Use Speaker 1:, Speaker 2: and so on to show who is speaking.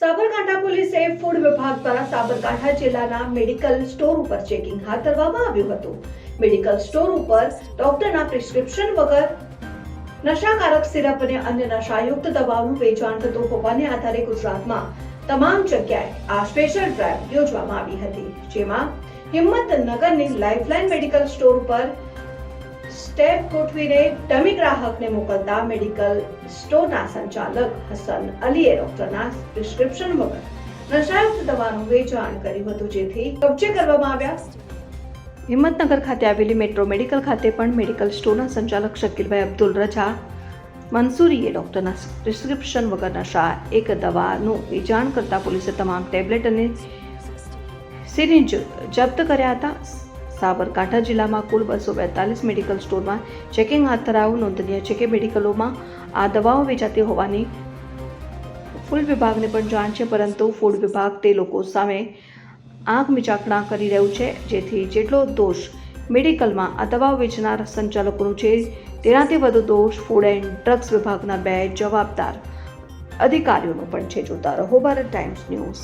Speaker 1: સાબરકાંઠા પોલીસે ફૂડ વિભાગ દ્વારા સાબરકાંઠા જિલ્લાના મેડિકલ સ્ટોર ઉપર ચેકિંગ હાથ ધરવામાં આવ્યું હતું. મેડિકલ સ્ટોર ઉપર ડોક્ટરના પ્રિસ્ક્રિપ્શન વગર નશાકારક સિરપ અને અન્ય નશાયુક્ત દવાઓનું વેચાણ થતું હોવાને આધારે ગુજરાતમાં તમામ જગ્યાએ આ સ્પેશિયલ ડ્રાઈવ યોજવામાં આવી હતી, જેમાં હિંમતનગરની લાઇફલાઇન મેડિકલ સ્ટોર ઉપર સ્ટેપ ગોઠવીને ડમી ગ્રાહકને મોકલતા મેડિકલ સ્ટોરના સંચાલક હસન અલીએ ડોક્ટરના પ્રિસ્ક્રિપ્શન વગર નશાયુક્ત દવાનું વેચાણ કર્યું હતું, જેથી કબજે કરવામાં આવ્યા. હિંમતનગર ખાતે આવેલી મેટ્રો મેડિકલ ખાતે પણ મેડિકલ સ્ટોરના સંચાલક શકીલભાઈ અબ્દુલ રજા મંસૂરીએ ડોક્ટરના પ્રિસ્ક્રિપ્શન વગર નશા એક દવાનું વેચાણ કરતા પોલીસે તમામ ટેબ્લેટ અને સિરિંજ જપ્ત કર્યા હતા. સાબરકાંઠા જિલ્લામાં કુલ 242 મેડિકલ સ્ટોરમાં ચેકિંગ હાથ ધરાયું. નોંધનીય છે કે મેડિકલોમાં આ દવાઓ વેચાતી હોવાની ફૂડ વિભાગને પણ જાણ છે, પરંતુ ફૂડ વિભાગ તે લોકો સામે આંખ મીચાકણા કરી રહ્યું છે, જેથી જેટલો દોષ મેડિકલમાં આ દવાઓ વેચનાર સંચાલકોનું છે, તેનાથી વધુ દોષ ફૂડ એન્ડ ડ્રગ્સ વિભાગના 2 જવાબદાર અધિકારીઓનો પણ છે. જોતા રહો ભારત ટાઈમ્સ ન્યૂઝ.